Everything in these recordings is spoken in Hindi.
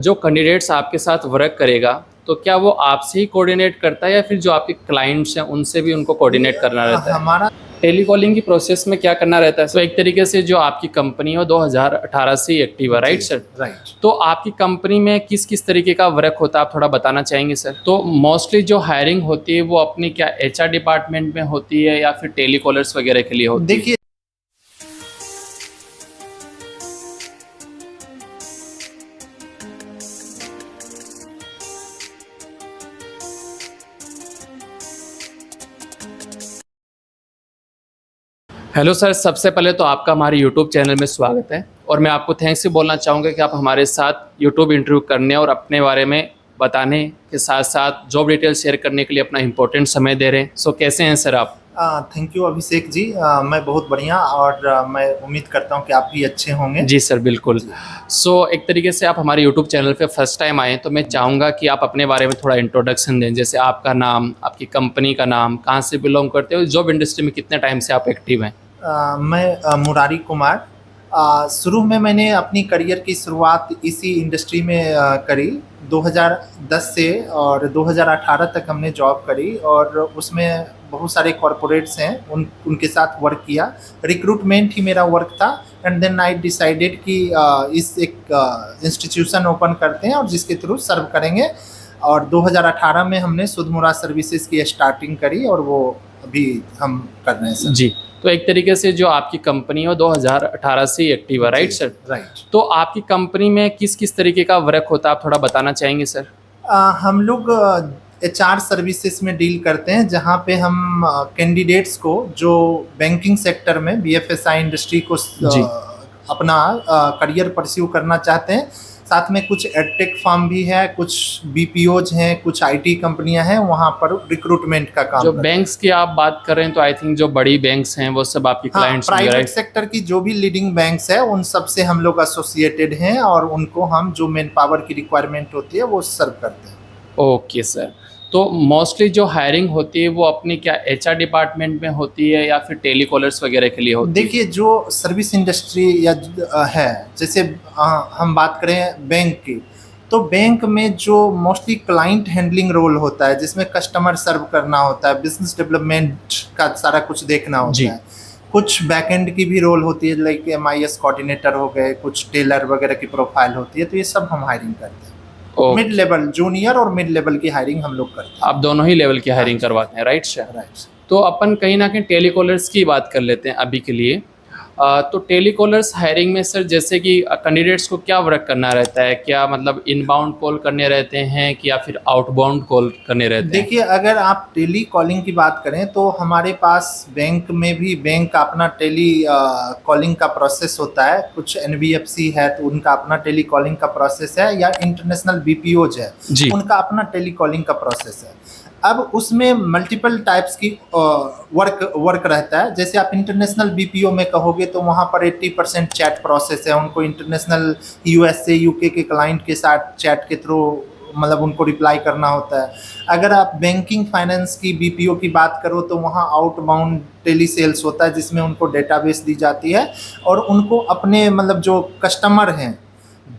जो कैंडिडेट्स आपके साथ वर्क करेगा, तो क्या वो आपसे ही कोऑर्डिनेट करता है या फिर जो आपके क्लाइंट्स हैं उनसे भी उनको कोऑर्डिनेट करना रहता है? हमारा टेलीकॉलिंग की प्रोसेस में क्या करना रहता है? तो एक तरीके से जो आपकी कंपनी है वो 2018 से ही एक्टिव है, राइट सर? राइट। तो आपकी कंपनी में किस-किस तरीके का वर्क होता है, आप थोड़ा बताना चाहेंगे सर? तो मोस्टली जो हायरिंग होती है वो अपनी क्या एचआर डिपार्टमेंट में होती है या फिर टेलीकॉलर्स वगैरह के लिए होती है? देखिए, हेलो सर, सबसे पहले तो आपका हमारे यूट्यूब चैनल में स्वागत है और मैं आपको थैंक्स भी बोलना चाहूँगा कि आप हमारे साथ यूट्यूब इंटरव्यू करने और अपने बारे में बताने के साथ-साथ जॉब डिटेल शेयर करने के लिए अपना इम्पोर्टेंट समय दे रहे हैं। सो कैसे हैं सर आप? Thank you Abhishek ji. मैं बहुत बढ़िया और मैं उम्मीद करता हूँ कि आप भी अच्छे होंगे। जी सर, बिल्कुल। सो एक तरीके से आप हमारे यूट्यूब चैनल पे फर्स्ट टाइम आए हैं, तो मैं चाहूँगा कि आप अपने बारे में थोड़ा इंट्रोडक्शन दें। जैसे आपका नाम, आपकी कंपनी का नाम, कहाँ से बिलॉन्ग करते हो, जॉब इंडस्ट्री में कितने टाइम से आप एक्टिव हैं? मैं मुरारी कुमार। शुरू में मैंने अपनी करियर की शुरुआत इसी इंडस्ट्री में करी 2010 से, और 2018 तक हमने जॉब करी और उसमें बहुत सारे कॉरपोरेट्स हैं उनके साथ वर्क किया। रिक्रूटमेंट ही मेरा वर्क था एंड देन आई डिसाइडेड कि इस एक इंस्टीट्यूशन ओपन करते हैं और जिसके थ्रू सर्व करेंगे। और 2018 में हमने सुधमुरा सर्विसेज की स्टार्टिंग करी और वो अभी हम कर रहे हैं सर। जी, तो एक तरीके से जो आपकी कंपनी है वो 2018 से ही एक्टिव है, राइट सर? राइट। तो आपकी कंपनी में किस-किस तरीके का वर्क होता है, आप थोड़ा बताना चाहेंगे सर? हम लोग एचआर सर्विसेज में डील करते हैं, जहाँ पे हम कैंडिडेट्स को जो बैंकिंग सेक्टर में बीएफएसआई इंडस्ट्री को जी। अपना करियर परस्यू करना चाहते हैं। साथ में कुछ एडटेक फर्म भी है, कुछ बीपीओज हैं, कुछ आईटी कंपनियां हैं, वहाँ पर रिक्रूटमेंट का काम जो करते हैं। बैंक्स की आप बात कर रहे हैं, तो आई थिंक जो बड़ी बैंक्स हैं वो सब आपकी हाँ, क्लाइंट्स होंगे, प्राइवेट राइट? सेक्टर की जो भी लीडिंग बैंक्स है उन सब से हम लोग एसोसिएटेड हैं और उनको हम जो मैन पावर की रिक्वायरमेंट होती है वो सर्व करते हैं। Okay sir. तो मोस्टली जो हायरिंग होती है वो अपनी क्या एचआर डिपार्टमेंट में होती है या फिर टेलीकॉलर्स वगैरह के लिए होती है? देखिए, जो सर्विस इंडस्ट्री या है, जैसे हम बात करें बैंक की, तो बैंक में जो मोस्टली क्लाइंट हैंडलिंग रोल होता है, जिसमें कस्टमर सर्व करना होता है, बिजनेस डेवलपमेंट का सारा कुछ देखना जी। होता है। कुछ बैकएंड की भी रोल होती है, लाइक एमआईएस कोऑर्डिनेटर हो गए, कुछ टेलर वगैरह की प्रोफाइल होती है, तो ये सब हम हायरिंग करते हैं। ओके। मिड लेवल, जूनियर और मिड लेवल की हायरिंग हम लोग करते आप दोनों ही लेवल की हायरिंग हाँ जी। करवाते हैं, राइट सर? हैं। राइट। तो अपन कहीं न कहीं टेलीकॉलर्स की बात कर लेते हैं अभी के लिए। तो टेलीकॉलर्स हायरिंग में सर जैसे कि कैंडिडेट्स को क्या वर्क करना रहता है? क्या मतलब इनबाउंड कॉल करने रहते हैं कि या फिर आउटबाउंड कॉल करने रहते हैं? देखिए, अगर आप टेली कॉलिंग की बात करें तो हमारे पास बैंक में भी बैंक का अपना टेली कॉलिंग का प्रोसेस होता है। कुछ एनबीएफसी है तो उनका अपना टेली कॉलिंग का प्रोसेस है, या इंटरनेशनल बीपीओज है जी। उनका अपना टेली कॉलिंग का प्रोसेस है। अब उसमें मल्टीपल टाइप्स की वर्क रहता है। जैसे आप इंटरनेशनल बीपीओ में कहोगे तो वहाँ पर 80% चैट प्रोसेस है। उनको इंटरनेशनल यूएसए यूके के क्लाइंट के साथ चैट के थ्रू मतलब उनको रिप्लाई करना होता है। अगर आप बैंकिंग फाइनेंस की बीपीओ की बात करो तो वहाँ आउटबाउंड टेली सेल्स होता है, जिसमें उनको डेटाबेस दी जाती है और उनको अपने मतलब जो कस्टमर हैं,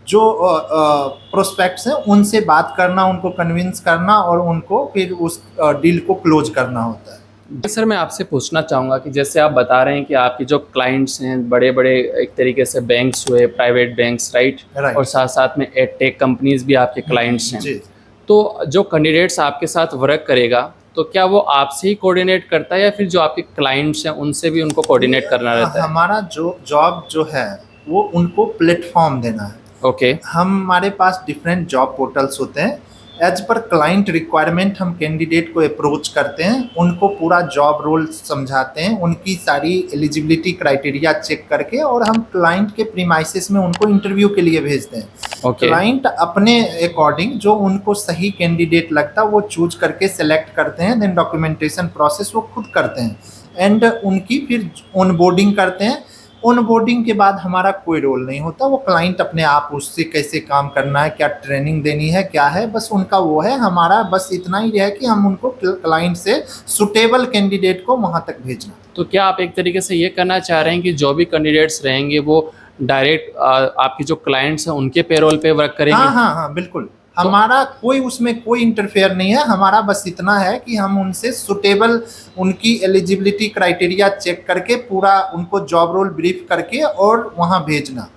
जो प्रोस्पेक्ट्स हैं, उनसे बात करना, उनको कन्विंस करना और उनको फिर उस डील को क्लोज करना होता है। जी सर, मैं आपसे पूछना चाहूँगा कि जैसे आप बता रहे हैं कि आपके जो क्लाइंट्स हैं बड़े-बड़े एक तरीके से बैंक्स हुए, प्राइवेट बैंक्स, राइट? राइट। और साथ-साथ में एडटेक कंपनीज़ भी आपके क्लाइंट्स हैं। जी। तो जो कैंडिडेट्स आपके साथ वर्क करेगा, तो क्या वो आपसे ही कोऑर्डिनेट करता है या फिर जो आपके क्लाइंट्स हैं उनसे भी उनको कोऑर्डिनेट करना रहता है? हमारा जो जॉब जो है वो उनको प्लेटफॉर्म देना है। ओके। हमारे पास डिफरेंट जॉब पोर्टल्स होते हैं। एज पर क्लाइंट रिक्वायरमेंट हम कैंडिडेट को अप्रोच करते हैं, उनको पूरा जॉब रोल समझाते हैं, उनकी सारी एलिजिबिलिटी क्राइटेरिया चेक करके, और हम क्लाइंट के प्रीमाइसेस में उनको इंटरव्यू के लिए भेजते हैं। ओके। क्लाइंट अपने अकॉर्डिंग जो उनको सही कैंडिडेट लगता है वो चूज करके सेलेक्ट करते हैं। देन डॉक्यूमेंटेशन प्रोसेस वो खुद करते हैं एंड उनकी फिर ऑनबोर्डिंग करते हैं। ऑनबोर्डिंग के बाद हमारा कोई रोल नहीं होता, वो क्लाइंट अपने आप उससे कैसे काम करना है, क्या ट्रेनिंग देनी है, क्या है, बस उनका वो है। हमारा बस इतना ही है कि हम उनको क्लाइंट से सुटेबल कैंडिडेट को वहाँ तक भेजना। तो क्या आप एक तरीके से ये कहना चाह रहे हैं कि जो भी कैंडिडेट्स रहेंगे वो डायरेक्ट आपकी जो क्लाइंट्स हैं उनके पेरोल पे वर्क करेंगे? हाँ हाँ हाँ बिल्कुल, हमारा कोई उसमें कोई इंटरफेयर नहीं है। हमारा बस इतना है कि हम उनसे सुटेबल उनकी एलिजिबिलिटी क्राइटेरिया चेक करके पूरा उनको जॉब रोल ब्रीफ करके और वहाँ भेजना।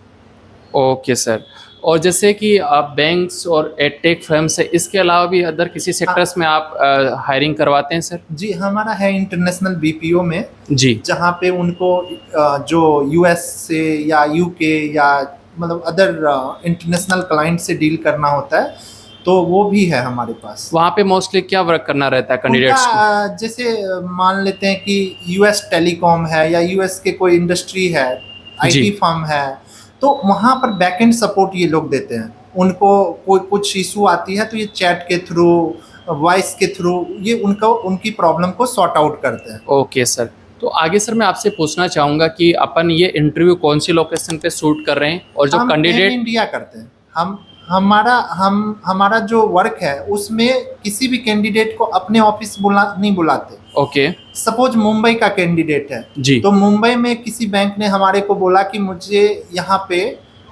Okay sir. और जैसे कि आप बैंक्स और एडटेक फर्म्स है, इसके अलावा भी अदर किसी सेक्टर्स में आप हायरिंग करवाते हैं सर? जी हमारा है इंटरनेशनल बीपीओ में, जी जहाँ पे उनको जो यूएस से या यूके या मतलब अदर इंटरनेशनल क्लाइंट से डील करना होता है, तो वो भी है हमारे पास। वहाँ पे मोस्टली क्या वर्क करना रहता है कैंडिडेट्स को? उनका जैसे मान लेते हैं कि यूएस टेलीकॉम है या यूएस के कोई इंडस्ट्री है, आईटी जी। फर्म है, तो वहाँ पर बैकएंड सपोर्ट ये लोग देते हैं। उनको कोई कुछ इशू आती है तो ये चैट के थ्रू, वॉइस के थ्रू ये उनको उनकी प्रॉब्लम को सॉर्ट आउट करते हैं। Okay sir. तो आगे सर मैं आपसे पूछना चाहूँगा कि अपन ये इंटरव्यू कौन सी लोकेशन पे शूट कर रहे हैं, और जो हम कैंडिडेट इंडिया करते हैं। हमारा जो वर्क है उसमें किसी भी कैंडिडेट को अपने ऑफिस नहीं बुलाते। ओके सपोज मुंबई का कैंडिडेट है, जी तो मुंबई में किसी बैंक ने हमारे को बोला कि मुझे यहाँ पे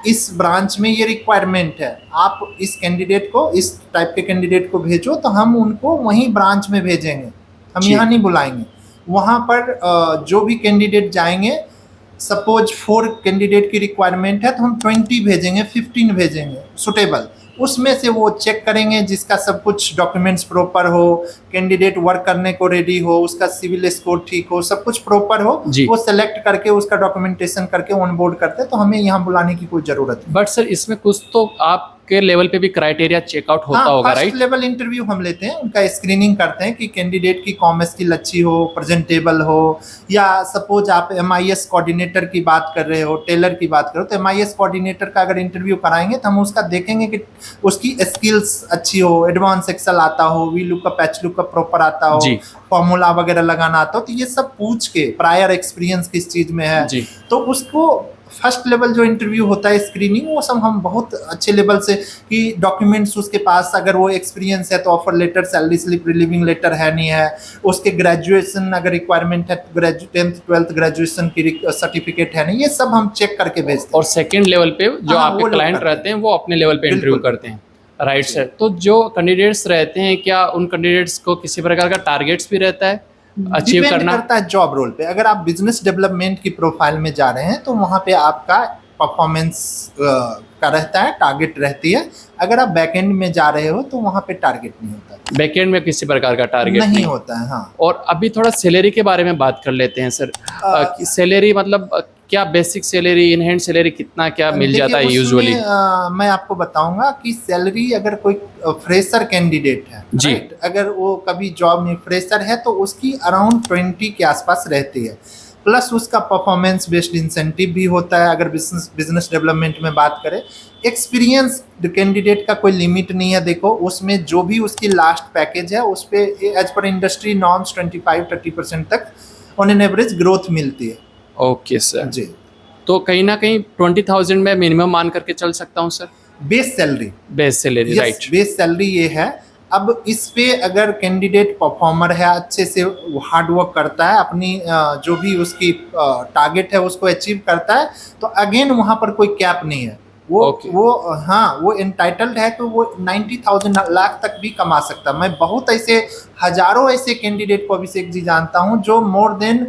इस ब्रांच में ये रिक्वायरमेंट है, आप इस कैंडिडेट को, इस टाइप के कैंडिडेट को भेजो, तो हम उनको वहीं ब्रांच में भेजेंगे, हम जी। यहाँ नहीं बुलाएंगे। वहाँ पर जो भी कैंडिडेट जाएंगे, सपोज 4 कैंडिडेट की रिक्वायरमेंट है तो हम 20 भेजेंगे, 15 भेजेंगे सुटेबल। उसमें से वो चेक करेंगे जिसका सब कुछ डॉक्यूमेंट्स प्रॉपर हो, कैंडिडेट वर्क करने को रेडी हो, उसका सिविल स्कोर ठीक हो, सब कुछ प्रॉपर हो, जी। वो सेलेक्ट करके उसका डॉक्यूमेंटेशन करके ऑन बोर्ड करते हैं। तो हमें यहाँ बुलाने की कोई जरूरत नहीं। बट सर इसमें कुछ तो आपके लेवल पे भी क्राइटेरिया चेकआउट होता होगा, फर्स्ट राइट? लेवल इंटरव्यू हम लेते हैं, उनका स्क्रीनिंग करते हैं कि कैंडिडेट की कॉम स्किल अच्छी हो, प्रेजेंटेबल हो, या सपोज आप MIS कोऑर्डिनेटर की बात कर रहे हो, टेलर की बात करो, तो MIS कोऑर्डिनेटर का अगर इंटरव्यू कराएंगे तो हम उसका देखेंगे कि उसकी स्किल्स अच्छी हो, एडवांस एक्सेल आता हो, V lookup H lookup proper आता हो, जी। फॉर्मूला वगैरह लगाना आता हो, तो ये सब पूछ के प्रायर एक्सपीरियंस किस चीज में है, जी। तो उसको फर्स्ट लेवल जो इंटरव्यू होता है स्क्रीनिंग, वो सब हम बहुत अच्छे लेवल से कि डॉक्यूमेंट्स उसके पास, अगर वो एक्सपीरियंस है तो offer letter, salary slip, relieving letter है नहीं है, उसके ग्रेजुएशन अगर रिक्वायरमेंट है, 10th 12th ग्रेजुएशन की सर्टिफिकेट है नहीं, ये सब हम चेक करके भेजते हैं। और सेकंड लेवल पे जो हाँ, आपके वो लोग क्लाइंट करते हैं। रहते हैं वो अपने लेवल पे इंटरव्यू बिल्कुल। करते हैं, राइट सर? तो जो कैंडिडेट्स रहते हैं, क्या उन कैंडिडेट्स को किसी प्रकार का टारगेट्स भी रहता है अचीव डिपेंड करना? करता है जॉब रोल पे। अगर आप बिजनेस डेवलपमेंट की प्रोफाइल में जा रहे हैं तो वहाँ पे आपका परफॉर्मेंस का रहता है, टारगेट रहती है। अगर आप बैकएंड में जा रहे हो तो वहाँ पे टारगेट नहीं होता, बैकएंड में किसी प्रकार का टारगेट नहीं होता है। हाँ, और अभी थोड़ा सैलरी के बारे में बात कर लेते हैं सर। सैलरी मतलब क्या basic salary, in hand salary कितना क्या मिल जाता है देखिए, यूजुअली? उसमें, मैं आपको बताऊंगा कि सैलरी अगर कोई फ्रेशर कैंडिडेट है, जी। राइट, अगर वो कभी जॉब में फ्रेशर है तो उसकी अराउंड 20 के आसपास रहती है, प्लस उसका परफॉर्मेंस बेस्ड इंसेंटिव भी होता है। अगर बिजनेस डेवलपमेंट में बात करें, एक्सपीरियंस कैंडिडेट का कोई लिमिट नहीं है। देखो, उसमें जो भी उसकी लास्ट पैकेज है उस पर एज पर इंडस्ट्री नॉर्म्स 25-30% तक ऑन एन एवरेज ग्रोथ मिलती है। Okay sir. जी, तो कहीं ना कहीं 20,000 में मिनिमम मान करके चल सकता हूँ sir, base salary. Base salary, right? Base salary ये है। अब इस पे अगर कैंडिडेट परफॉर्मर है, अच्छे से हार्ड वर्क करता है, अपनी जो भी उसकी टारगेट है उसको अचीव करता है, तो अगेन वहाँ पर कोई कैप नहीं है। वो एंटाइटल्ड है तो वो 90,000 लाख तक भी कमा सकता है। मैं बहुत ऐसे हजारों ऐसे कैंडिडेट को, अभिषेक जी, जानता हूँ जो more than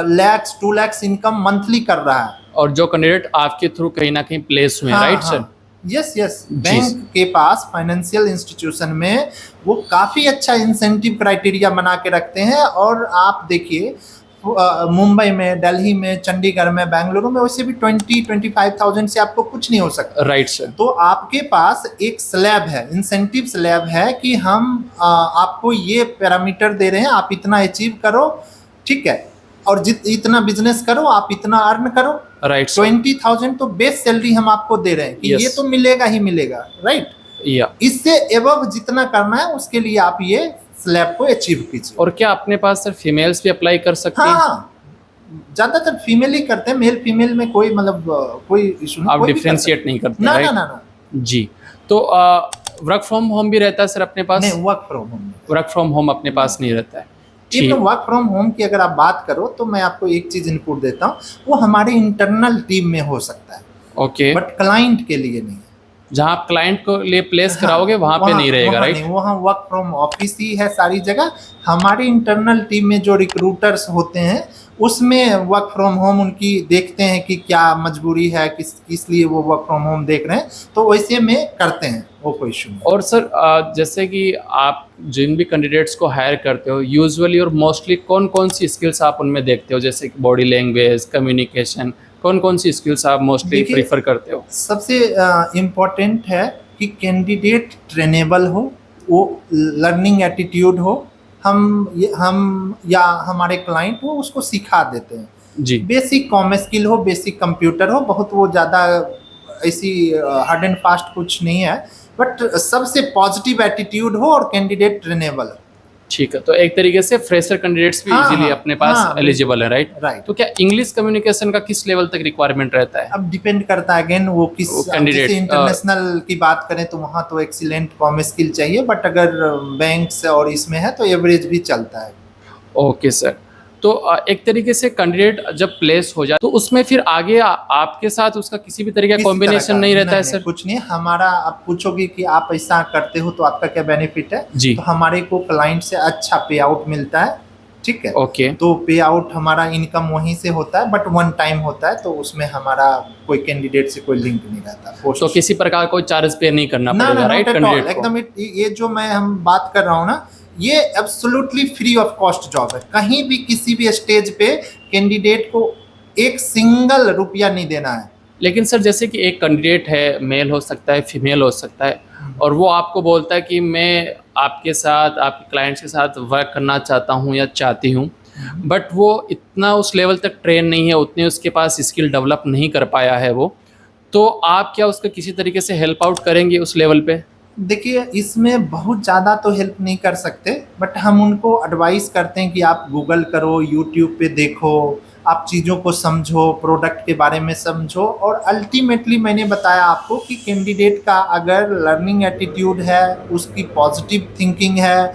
lakhs 2 lakh income monthly कर रहा है। और जो कैंडिडेट आपके थ्रू कहीं ना कहीं प्लेस हुए हैं, राइट सर? यस, बैंक के पास, फाइनेंशियल इंस्टीट्यूशन में वो काफ़ी अच्छा इंसेंटिव क्राइटेरिया बना के रखते हैं। और आप देखिए, मुंबई में, दिल्ली में, चंडीगढ़ में, बेंगलुरु में वैसे भी 20-25,000 से आपको कुछ नहीं हो सकता, राइट सर। तो आपके पास एक स्लैब है, इंसेंटिव स्लैब है कि हम आपको ये पैरामीटर दे रहे हैं, आप इतना अचीव करो, ठीक है, और इतना बिजनेस करो, आप इतना अर्न करो, राइट। 20,000 तो बेस सैलरी हम आपको दे रहे हैं कि ये तो मिलेगा ही मिलेगा, राइट? या इससे एबव जितना करना है उसके लिए आप ये स्लैब को अचीव कीजिए। और क्या अपने पास सर फीमेल्स भी अप्लाई कर सकते हैं? हाँ, ज्यादातर फीमेल ही करते हैं, मेल फीमेल में कोई कोई इशू नहीं, आप डिफरेंशिएट नहीं करते, ना राइट? ना ना। जी। तो वर्क फ्रॉम होम भी रहता है सर अपने पास? नहीं, work from home. Work from home अपने पास नहीं रहता है। ठीक। वर्क फ्रॉम होम की अगर आप बात करो तो मैं आपको एक चीज इनपुट देता हूँ, वो हमारे इंटरनल टीम में हो सकता है। ओके, बट क्लाइंट के लिए नहीं। जहाँ आप क्लाइंट को लिए प्लेस हाँ, कराओगे वहाँ पे नहीं रहेगा, वहाँ राइट? नहीं, वहाँ वर्क फ्रॉम ऑफिस ही है सारी जगह। हमारी इंटरनल टीम में जो रिक्रूटर्स होते हैं उसमें वर्क फ्रॉम होम उनकी देखते हैं कि क्या मजबूरी है, किस लिए वो वर्क फ्रॉम होम देख रहे हैं, तो वैसे में करते हैं, वो कोई इशू नहीं। और सर जैसे कि आप जिन भी कैंडिडेट्स को हायर करते हो, यूजुअली और मोस्टली कौन कौन सी स्किल्स आप उनमें देखते हो, जैसे कि बॉडी लैंग्वेज, कम्युनिकेशन, कौन कौन सी स्किल्स आप मोस्टली देखिए, प्रीफर करते हो? सबसे इम्पोर्टेंट है कि कैंडिडेट ट्रेनेबल हो, वो लर्निंग एटीट्यूड हो, हम या हमारे क्लाइंट हो उसको सिखा देते हैं। जी, बेसिक कॉम स्किल हो, बेसिक कंप्यूटर हो, बहुत वो ज़्यादा ऐसी हार्ड एंड फास्ट कुछ नहीं है, बट सबसे पॉजिटिव एटीट्यूड हो और कैंडिडेट ट्रेनेबल हो। ठीक है। तो एक तरीके से फ्रेशर कैंडिडेट्स भी हाँ, इजीली हाँ, अपने पास हाँ, एलिजिबल है, राइट? राइट। तो क्या इंग्लिश कम्युनिकेशन का किस लेवल तक रिक्वायरमेंट रहता है? अब डिपेंड करता है अगेन वो किस, वो अब कैंडिडेट जैसे इंटरनेशनल की बात करें तो वहाँ तो एक्सीलेंट कॉम स्किल चाहिए, बट अगर बैंक्स और इसमें है तो एवरेज भी चलता है। Okay sir. तो एक तरीके से कैंडिडेट जब प्लेस हो जाए तो उसमें फिर आगे आपके साथ उसका किसी भी तरह का किसी तरह कॉम्बिनेशन का नहीं रहता है सर? कुछ नहीं। हमारा आप पूछोगे कि आप ऐसा करते हो तो आपका क्या बेनिफिट है, जी, तो हमारे को क्लाइंट से अच्छा पे आउट मिलता है, ठीक है। ओके। तो पे आउट हमारा इनकम वहीं से होता है, बट वन टाइम होता है, तो उसमें हमारा कोई कैंडिडेट से कोई लिंक नहीं रहता। तो किसी प्रकार कोई चार्ज पे नहीं करना ना पड़ेगा, ना, right? Not at all, candidate को एकदम ये जो मैं हम बात कर रहा हूँ ना, ये absolutely free of cost job है। कहीं भी किसी भी स्टेज पे कैंडिडेट को एक सिंगल रुपया नहीं देना है। लेकिन सर जैसे कि एक कैंडिडेट है, मेल हो सकता है, फीमेल हो सकता है, और वो आपको बोलता है कि मैं आपके साथ, आपके क्लाइंट्स के साथ वर्क करना चाहता हूँ या चाहती हूँ, बट वो इतना उस लेवल तक ट्रेन नहीं है, उतने उसके पास स्किल डेवलप नहीं कर पाया है वो, तो आप क्या उसका किसी तरीके से हेल्प आउट करेंगे उस लेवल पे? देखिए, इसमें बहुत ज़्यादा तो हेल्प नहीं कर सकते, बट हम उनको एडवाइस करते हैं कि आप गूगल करो, यूट्यूब पे देखो, आप चीज़ों को समझो, प्रोडक्ट के बारे में समझो, और अल्टीमेटली मैंने बताया आपको कि कैंडिडेट का अगर लर्निंग एटीट्यूड है, उसकी पॉजिटिव थिंकिंग है,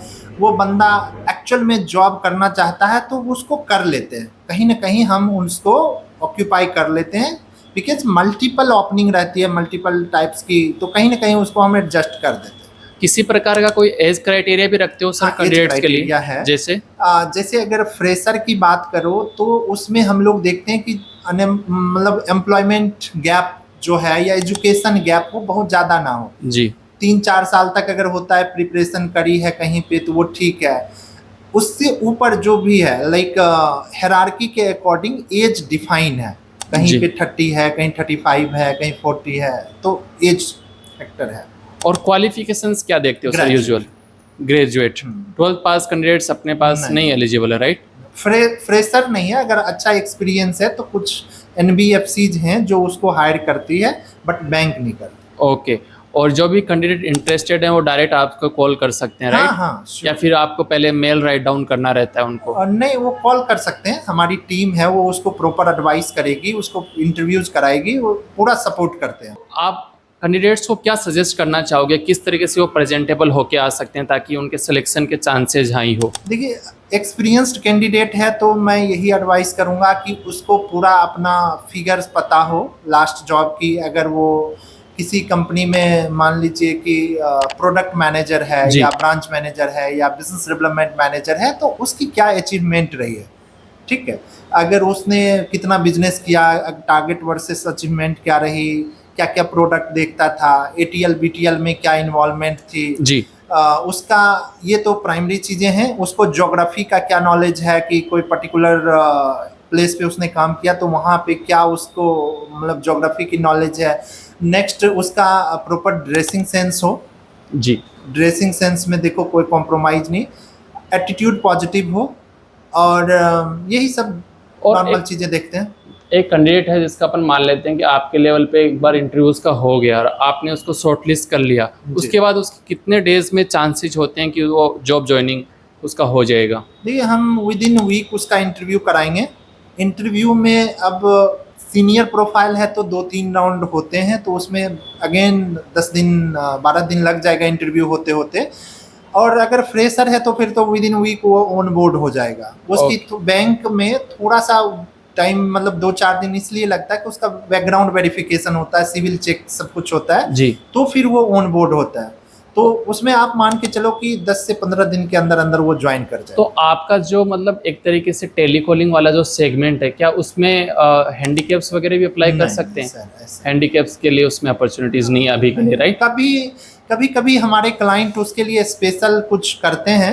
वो बंदा एक्चुअल में जॉब करना चाहता है, तो उसको कर लेते हैं। कहीं ना कहीं हम उसको ऑक्यूपाई कर लेते हैं, बिकॉज मल्टीपल ओपनिंग रहती है मल्टीपल टाइप्स की, तो कहीं ना कहीं उसको हम एडजस्ट कर देते हैं। किसी प्रकार का कोई एज क्राइटेरिया भी रखते हो सर हाँ, age कैंडिडेट्स के लिए? criteria है। जैसे जैसे अगर फ्रेशर की बात करो तो उसमें हम लोग देखते हैं कि मतलब एम्प्लॉयमेंट गैप जो है या एजुकेशन गैप वो बहुत ज़्यादा ना हो। जी, 3-4 साल तक अगर होता है, प्रिपरेशन करी है कहीं पे, तो वो ठीक है। उससे ऊपर जो भी है, लाइक हायरार्की के अकॉर्डिंग एज डिफाइन है, कहीं जी। पे 30 है, कहीं 35 है, कहीं 40 है, तो एज फैक्टर है। और क्वालिफिकेशंस क्या देखते हो sir Graduate। Usual? Graduate, 12th पास कैंडिडेट्स अपने पास नहीं एलिजिबल है, राइट? फ्रेशर नहीं है, अगर अच्छा एक्सपीरियंस है तो कुछ एनबीएफसीज हैं जो उसको हायर करती है, बट बैंक नहीं करती। ओके। और जो भी कैंडिडेट इंटरेस्टेड है वो डायरेक्ट आपको कॉल कर सकते हैं, हाँ राइट? हाँ, या फिर आपको पहले मेल राइट डाउन करना रहता है उनको? और नहीं, वो कॉल कर सकते हैं, हमारी टीम है, वो उसको प्रॉपर एडवाइस करेगी, उसको इंटरव्यूज कराएगी, वो पूरा सपोर्ट करते हैं। आप कैंडिडेट्स को क्या सजेस्ट करना चाहोगे, किस तरीके से वो प्रेजेंटेबल होके आ सकते हैं ताकि उनके सिलेक्शन के चांसेस हाई हो? देखिए, एक्सपीरियंस्ड कैंडिडेट है तो मैं यही एडवाइस करूंगा कि उसको पूरा अपना फिगर्स पता हो लास्ट जॉब की। अगर वो किसी कंपनी में मान लीजिए कि प्रोडक्ट मैनेजर है जी। या ब्रांच मैनेजर है या बिजनेस डेवलपमेंट मैनेजर है, तो उसकी क्या अचीवमेंट रही है, ठीक है। अगर उसने कितना बिजनेस किया, टारगेट वर्सेस अचीवमेंट क्या रही, क्या क्या प्रोडक्ट देखता था, एटीएल बीटीएल में क्या इन्वॉल्वमेंट थी जी, उसका, ये तो प्राइमरी चीज़ें हैं। उसको ज्योग्राफी का क्या नॉलेज है कि कोई पर्टिकुलर प्लेस पे उसने काम किया तो वहाँ पे क्या उसको मतलब ज्योग्राफी की नॉलेज है। नेक्स्ट, उसका प्रॉपर ड्रेसिंग सेंस हो। जी। ड्रेसिंग सेंस में देखो कोई कॉम्प्रोमाइज़ नहीं, एटीट्यूड पॉजिटिव हो, और यही सब और नॉर्मल चीज़ें देखते हैं। एक कैंडिडेट है जिसका अपन मान लेते हैं कि आपके लेवल पे एक बार इंटरव्यू उसका हो गया और आपने उसको शॉर्टलिस्ट कर लिया, उसके बाद उसके कितने डेज में चांसेस होते हैं कि वो जॉब ज्वाइनिंग उसका हो जाएगा? देखिए, हम विद इन वीक उसका इंटरव्यू कराएंगे। इंटरव्यू में अब सीनियर प्रोफाइल है तो 2-3 राउंड होते हैं, तो उसमें अगेन 10 दिन 12 दिन लग जाएगा इंटरव्यू होते होते। और अगर फ्रेशर है तो फिर तो विद इन वीक वो ऑन बोर्ड हो जाएगा। उसकी तो बैंक में थोड़ा सा टाइम मतलब 2-4 दिन इसलिए लगता है कि उसका बैकग्राउंड वेरिफिकेशन होता है, सिविल चेक सब कुछ होता है, जी। तो फिर वो ऑन बोर्ड होता है। तो उसमें आप मान के चलो कि 10 से 15 दिन के अंदर अंदर वो ज्वाइन कर जाए। तो आपका जो मतलब एक तरीके से टेलीकॉलिंग वाला जो सेगमेंट है, क्या उसमें हैंडीकैप्स वगैरह भी अप्लाई कर नहीं, सकते हैं? सर, ऐसा हैंडीकैप्स के लिए उसमें अपॉर्चुनिटीज़ नहीं है अभी के लिए, राइट? कभी कभी हमारे क्लाइंट उसके लिए स्पेशल कुछ करते हैं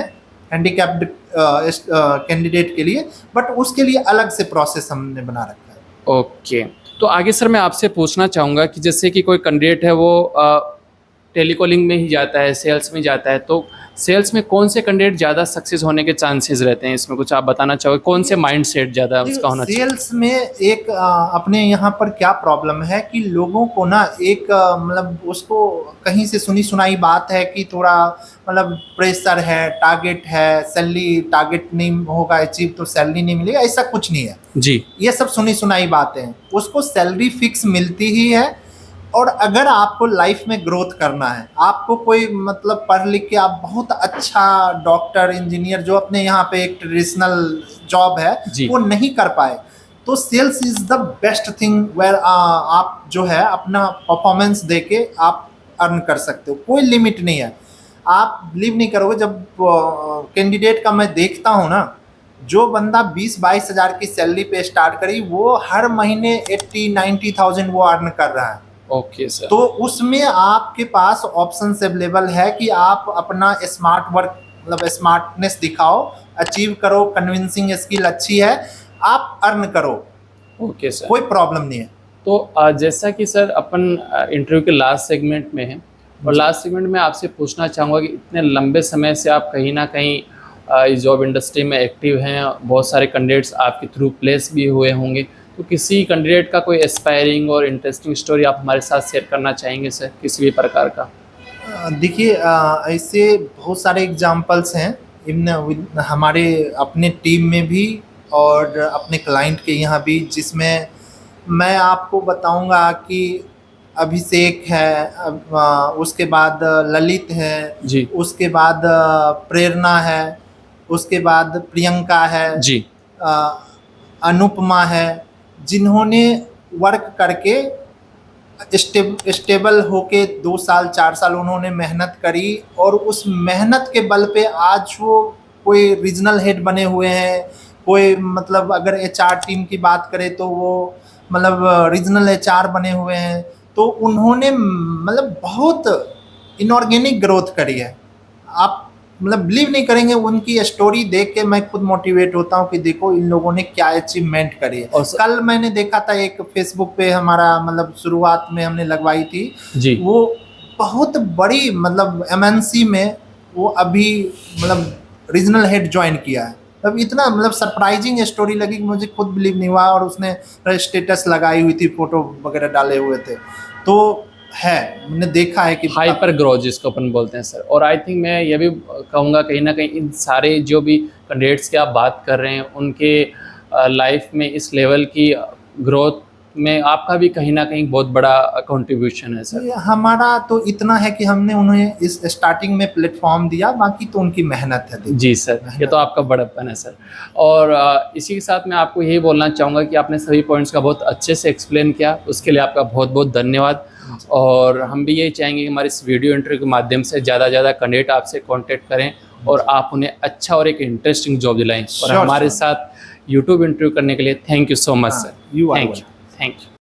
हैंडीकैप्ड कैंडिडेट के लिए, बट उसके लिए अलग से प्रोसेस हमने बना रखा है। ओके। तो आगे सर मैं आपसे पूछना चाहूँगा कि जैसे कि कोई कैंडिडेट है वो टेलीकॉलिंग में ही जाता है, सेल्स में जाता है, तो सेल्स में कौन से कैंडिडेट ज़्यादा सक्सेस होने के चांसेस रहते हैं? इसमें कुछ आप बताना चाहोगे? कौन से माइंडसेट ज़्यादा उसका होना चाहिए? सेल्स में एक अपने यहाँ पर क्या प्रॉब्लम है कि लोगों को ना एक मतलब उसको कहीं से सुनी सुनाई बात है कि थोड़ा मतलब प्रेशर है, टारगेट है, सैलरी टारगेट नहीं होगा अचीव तो सैलरी नहीं मिलेगा, ऐसा कुछ नहीं है जी। ये सब सुनी सुनाई बातें हैं। उसको सैलरी फिक्स मिलती ही है, और अगर आपको लाइफ में ग्रोथ करना है, आपको कोई मतलब पढ़ लिख के आप बहुत अच्छा डॉक्टर इंजीनियर जो अपने यहाँ पे एक ट्रेडिशनल जॉब है जी। वो नहीं कर पाए, तो sales is the best thing where आप जो है अपना परफॉर्मेंस दे के आप अर्न कर सकते हो, कोई लिमिट नहीं है। आप बिलीव नहीं करोगे, जब कैंडिडेट का मैं देखता हूँ ना, जो बंदा 20-22 हज़ार की सैलरी पे स्टार्ट करी वो हर महीने 80-90,000 वो अर्न कर रहा है। Okay sir. तो उसमें आपके पास ऑप्शन अवेलेबल है कि आप अपना स्मार्ट वर्क मतलब स्मार्टनेस दिखाओ, अचीव करो, कन्विंसिंग स्किल अच्छी है, आप अर्न करो, ओके सर। कोई प्रॉब्लम नहीं है। तो जैसा कि सर अपन इंटरव्यू के लास्ट सेगमेंट में हैं, और लास्ट सेगमेंट में आपसे पूछना चाहूँगा कि इतने लंबे समय से आप कहीं ना कहीं इस जॉब इंडस्ट्री में एक्टिव हैं, बहुत सारे कैंडिडेट्स आपके थ्रू प्लेस भी हुए होंगे, तो किसी कैंडिडेट का कोई एस्पायरिंग और इंटरेस्टिंग स्टोरी आप हमारे साथ शेयर करना चाहेंगे सर, किसी भी प्रकार का? देखिए ऐसे बहुत सारे एग्जांपल्स हैं हमारे अपने टीम में भी और अपने क्लाइंट के यहाँ भी, जिसमें मैं आपको बताऊंगा कि अभिषेक है, उसके बाद ललित है जी। उसके बाद प्रेरणा है, उसके बाद प्रियंका है जी। अनुपमा है, जिन्होंने वर्क करके स्टेबल होके 2 साल 4 साल उन्होंने मेहनत करी, और उस मेहनत के बल पे आज वो कोई रीजनल हेड बने हुए हैं, कोई मतलब अगर एचआर टीम की बात करें तो वो मतलब रीजनल एचआर बने हुए हैं। तो उन्होंने मतलब बहुत इनऑर्गेनिक ग्रोथ करी है। आप मतलब बिलीव नहीं करेंगे, उनकी स्टोरी देख के मैं खुद मोटिवेट होता हूँ कि देखो इन लोगों ने क्या अचीवमेंट करी है। और कल मैंने देखा था एक फेसबुक पे हमारा मतलब शुरुआत में हमने लगवाई थी जी। वो बहुत बड़ी मतलब एमएनसी में वो अभी मतलब रीजनल हेड ज्वाइन किया है। अब इतना मतलब सरप्राइजिंग स्टोरी लगी कि मुझे खुद बिलीव नहीं हुआ, और उसने स्टेटस लगाई हुई थी, फोटो वगैरह डाले हुए थे। तो है, मैंने देखा है कि हाइपर ग्रोथ जिसको अपन बोलते हैं सर। और आई थिंक मैं ये भी कहूँगा कहीं ना कहीं इन सारे जो भी कैंडिडेट्स की आप बात कर रहे हैं उनके लाइफ में इस लेवल की ग्रोथ में आपका भी कहीं ना कहीं बहुत बड़ा कंट्रीब्यूशन है सर। हमारा तो इतना है कि हमने उन्हें इस स्टार्टिंग में प्लेटफॉर्म दिया, बाकी तो उनकी मेहनत है। जी सर, ये तो आपका बड़प्पन है सर। और इसी के साथ मैं आपको यही बोलना चाहूँगा कि आपने सभी पॉइंट्स का बहुत अच्छे से एक्सप्लेन किया, उसके लिए आपका बहुत बहुत धन्यवाद। और हम भी यही चाहेंगे कि हमारे इस वीडियो इंटरव्यू के माध्यम से ज़्यादा से ज़्यादा कैंडिडेट आपसे कांटेक्ट करें और आप उन्हें अच्छा और एक इंटरेस्टिंग जॉब दिलाएं। और हमारे साथ यूट्यूब इंटरव्यू करने के लिए thank you so much sir. You are thank welcome. You.